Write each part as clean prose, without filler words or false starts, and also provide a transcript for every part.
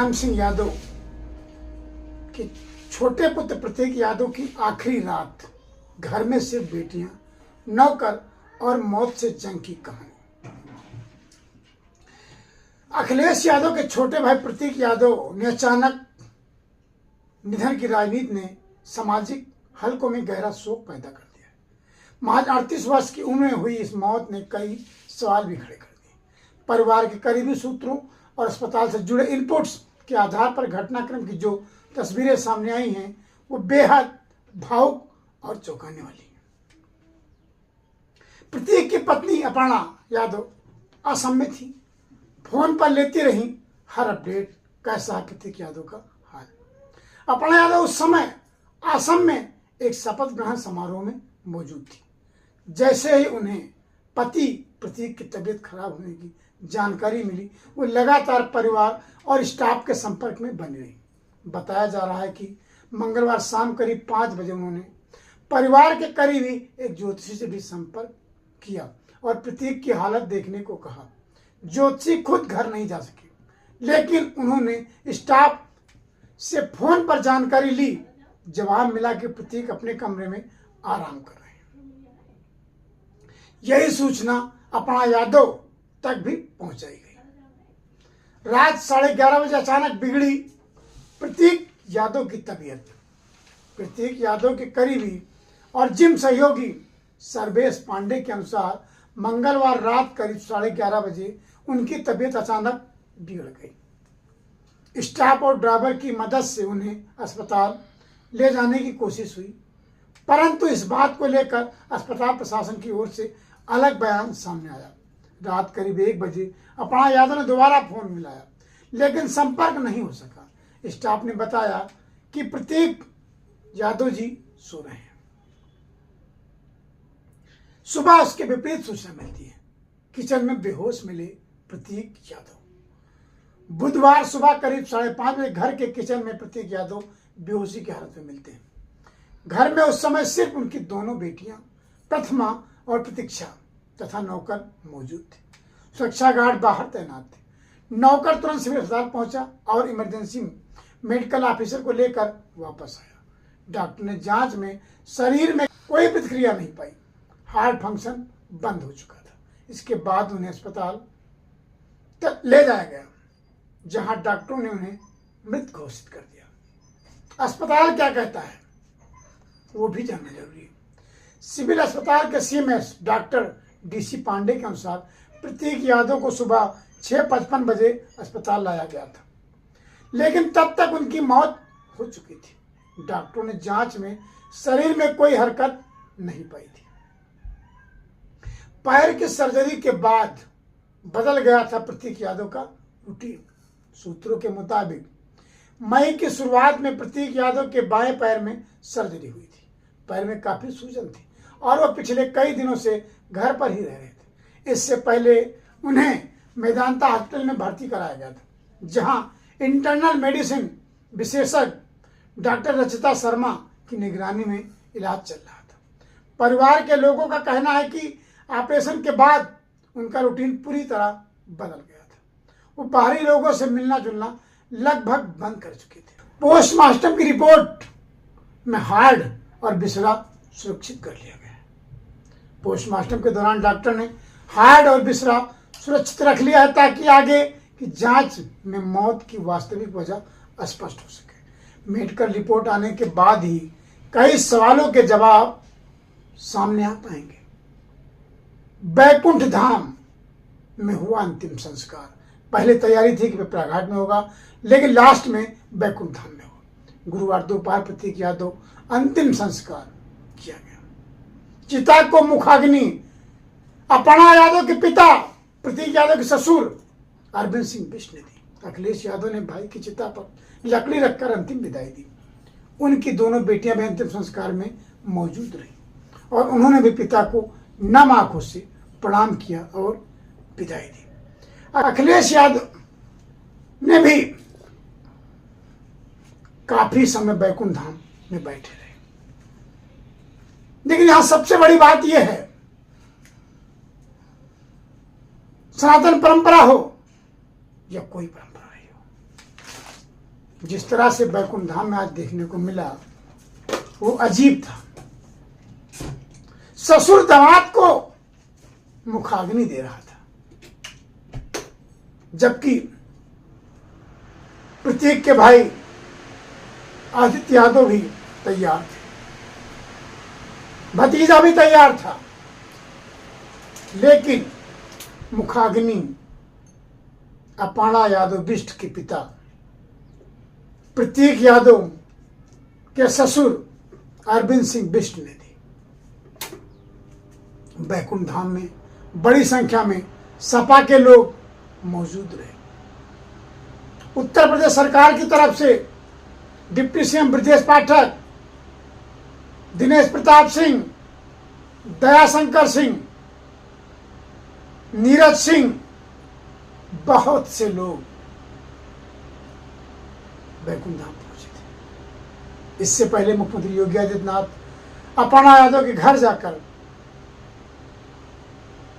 श्याम सिंह यादव के छोटे पुत्र प्रतीक यादव की आखिरी रात, घर में सिर्फ बेटियां, नौकर और मौत से जंग की कहानी। अखिलेश यादव के छोटे भाई प्रतीक यादव ने अचानक निधन की राजनीति ने सामाजिक हलकों में गहरा शोक पैदा कर दिया। महज 38 वर्ष की उम्र में हुई इस मौत ने कई सवाल भी खड़े कर दिए। परिवार के करीबी सूत्रों और अस्पताल से जुड़े इनपुट्स के आधार पर घटनाक्रम की जो तस्वीरें सामने आई हैं वो बेहद भावुक और चौंकाने वाली हैं। प्रतीक की पत्नी अपर्णा यादव असम में थी। फोन पर लेती रही हर अपडेट, कैसा है प्रतीक यादव का हाल। अपर्णा यादव उस समय असम में एक शपथ ग्रहण समारोह में मौजूद थी। जैसे ही उन्हें पति प्रतीक की तबीयत खराब होने की जानकारी मिली, वो लगातार परिवार और स्टाफ के संपर्क में बनी रही। बताया जा रहा है कि मंगलवार शाम करीब 5 बजे उन्होंने परिवार के करीबी एक ज्योतिषी से भी संपर्क किया और प्रतीक की हालत देखने को कहा। ज्योतिषी खुद घर नहीं जा सके, लेकिन उन्होंने स्टाफ से फोन पर जानकारी ली। जवाब मिला कि प्रतीक अपने कमरे में आराम कर रहे हैं। यही सूचना अपर्णा यादव तक भी पहुंचाई गई। रात 11:30 बजे अचानक बिगड़ी प्रतीक यादव की तबीयत। प्रतीक यादव के करीबी और जिम सहयोगी सर्वेश पांडे के अनुसार मंगलवार रात करीब 11:30 बजे उनकी तबीयत अचानक बिगड़ गई। स्टाफ और ड्राइवर की मदद से उन्हें अस्पताल ले जाने की कोशिश हुई, परंतु इस बात को लेकर अस्पताल प्रशासन की ओर से अलग बयान सामने आया। रात करीब 1 बजे अपर्णा यादव ने दोबारा फोन मिलाया, लेकिन संपर्क नहीं हो सका। स्टाफ ने बताया कि प्रतीक यादव जी सो रहे हैं। सुबह उसके विपरीत सूचना मिलती है, किचन में बेहोश मिले प्रतीक यादव। बुधवार सुबह करीब 5:30 बजे घर के किचन में प्रतीक यादव बेहोशी की हालत में मिलते हैं। घर में उस समय सिर्फ उनकी दोनों बेटियां प्रथमा और प्रतीक्षा तथा नौकर मौजूद थे। सुरक्षा गार्ड बाहर तैनात थे। नौकर तुरंत सिविल अस्पताल पहुंचा और इमरजेंसी मेडिकल ऑफिसर को लेकर वापस आया। डॉक्टर ने जांच में शरीर में कोई प्रतिक्रिया नहीं पाई। हार्ट फंक्शन बंद हो चुका था। इसके बाद उन्हें अस्पताल तक ले जाया गया, जहां डॉक्टरों ने उन्हें मृत घोषित कर दिया। अस्पताल क्या कहता है वो भी जानना जरूरी है। सिविल अस्पताल के सीएमएस डॉक्टर डीसी पांडे के अनुसार प्रतीक यादव को सुबह 6:55 बजे अस्पताल लाया गया था, लेकिन तब तक उनकी मौत हो चुकी थी। डॉक्टरों ने जांच में शरीर में कोई हरकत नहीं पाई थी। पैर की सर्जरी के बाद बदल गया था प्रतीक यादव का रूटीन। सूत्रों के मुताबिक मई की शुरुआत में प्रतीक यादव के बाएं पैर में सर्जरी हुई थी। पैर में काफी सूजन थी और वह पिछले कई दिनों से घर पर ही रह रहे थे। इससे पहले उन्हें मेदांता हॉस्पिटल में भर्ती कराया गया था, जहां इंटरनल मेडिसिन विशेषज्ञ डॉक्टर रचिता शर्मा की निगरानी में इलाज चल रहा था। परिवार के लोगों का कहना है कि ऑपरेशन के बाद उनका रूटीन पूरी तरह बदल गया था। वो बाहरी लोगों से मिलना जुलना लगभग बंद कर चुके थे। पोस्टमार्टम की रिपोर्ट में हार्ड और बिस्रा सुरक्षित कर लिया गया। पोस्टमार्टम के दौरान डॉक्टर ने हार्ड और बिस्रा सुरक्षित रख लिया है ताकि आगे की जांच में मौत की वास्तविक वजह स्पष्ट हो सके। मेडिकल रिपोर्ट आने के बाद ही कई सवालों के जवाब सामने आ पाएंगे। बैकुंठ धाम में हुआ अंतिम संस्कार। पहले तैयारी थी कि पिपरा घाट में होगा, लेकिन लास्ट में बैकुंठ धाम में हुआ। गुरुवार दोपहर प्रतीक यादव अंतिम संस्कार किया गया। चिता को मुखाग्नि अपर्णा यादव के पिता प्रतीक यादव के ससुर अरविंद सिंह बिष्ट ने दी। अखिलेश यादव ने भाई की चिता पर लकड़ी रखकर अंतिम विदाई दी। उनकी दोनों बेटियां भी अंतिम संस्कार में मौजूद रही और उन्होंने भी पिता को नम आंखों से प्रणाम किया और विदाई दी। अखिलेश यादव ने भी काफी समय बैकुंठ धाम में बैठे रहे। लेकिन यहां सबसे बड़ी बात यह है, सनातन परंपरा हो या कोई परंपरा नहीं हो, जिस तरह से बैकुंठ धाम में आज देखने को मिला वो अजीब था। ससुर दामाद को मुखाग्नि दे रहा था, जबकि प्रतीक के भाई आदित्य यादव भी तैयार थे, भतीजा भी तैयार था, लेकिन मुखाग्नि अपाणा यादव बिष्ट के पिता प्रतीक यादव के ससुर अरविंद सिंह बिष्ट ने दी। बैकुंठ धाम में बड़ी संख्या में सपा के लोग मौजूद रहे। उत्तर प्रदेश सरकार की तरफ से डिप्टी सीएम ब्रजेश पाठक, दिनेश प्रताप सिंह, दयाशंकर सिंह, नीरज सिंह, बहुत से लोग बैकुंठ धाम पहुंचे थे। इससे पहले मुख्यमंत्री योगी आदित्यनाथ अपर्णा यादव के घर जाकर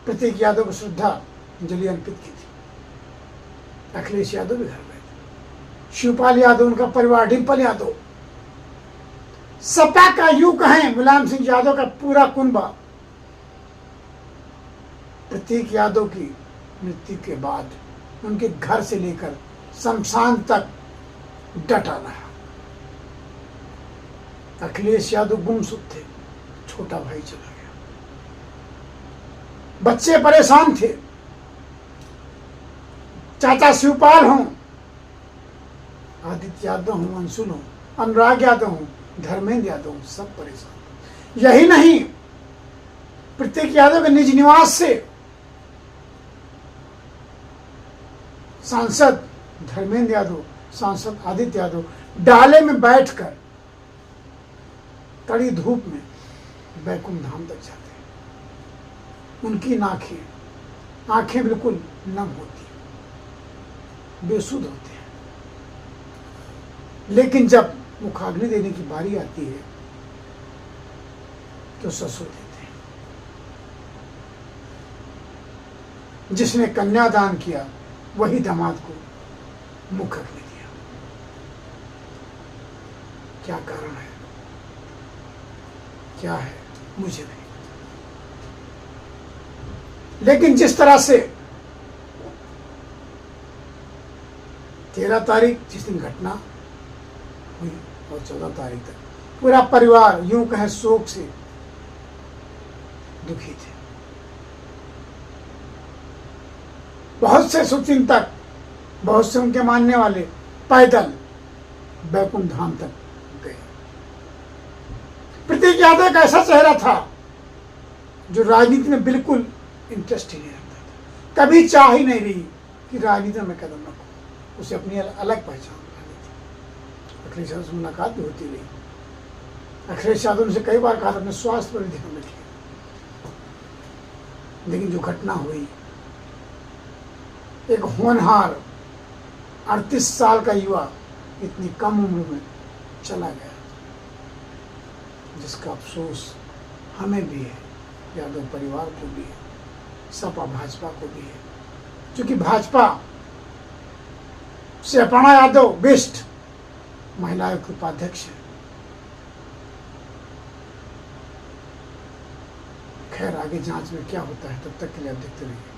प्रतीक यादव को श्रद्धांजलि अर्पित की थी। अखिलेश यादव भी घर गए थे, शिवपाल यादव, उनका परिवार, डिम्पल यादव, सपा का यूं कहें मुलायम सिंह यादव का पूरा कुनबा प्रतीक यादव की मृत्यु के बाद उनके घर से लेकर शमशान तक डटा रहा। अखिलेश यादव गुमसुम थे, छोटा भाई चला गया, बच्चे परेशान थे, चाचा शिवपाल हों, आदित्य यादव हों, अंशुल हों, अनुराग यादव हों, धर्मेंद्र यादव हों, सब परेशान। यही नहीं, प्रतीक यादव के निज निवास से सांसद धर्मेंद्र यादव, सांसद आदित्य यादव डाले में बैठकर कड़ी धूप में बैकुंठ धाम तक जाते हैं। उनकी आंखें बिल्कुल नम होती, बेसुध होते हैं, लेकिन जब मुखाग्नि देने की बारी आती है तो ससुर देते हैं। जिसने कन्यादान किया वही दामाद को मुखाग्नि दिया। क्या कारण है, क्या है, मुझे नहीं, लेकिन जिस तरह से 13 तारीख जिस दिन घटना हुई और 14 तारीख तक पूरा परिवार यूं कहें शोक से दुखी थे। बहुत से शुभचिंतक, बहुत से उनके मानने वाले पैदल बैकुंठ धाम तक गए। प्रतीक यादव एक ऐसा चेहरा था जो राजनीति में बिल्कुल इंटरेस्ट ही नहीं रखता था, कभी चाह ही नहीं रही कि राजनीति में कदम रखो। उसे अपनी अलग पहचान बनानी थी। अखिलेश यादव से मुलाकात भी होती रही। अखिलेश यादव ने से कई बार कहा था अपने स्वास्थ्य पर ध्यान रखिए, लेकिन जो घटना हुई, एक होनहार 38 साल का युवा इतनी कम उम्र में चला गया, जिसका अफसोस हमें भी है, यादव परिवार को भी है, सपा भाजपा को भी है, क्योंकि भाजपा से अपर्णा यादव बिष्ट महिला आयोग के उपाध्यक्ष है। खैर, आगे जांच में क्या होता है, तब तक के लिए आप देखते रहिए।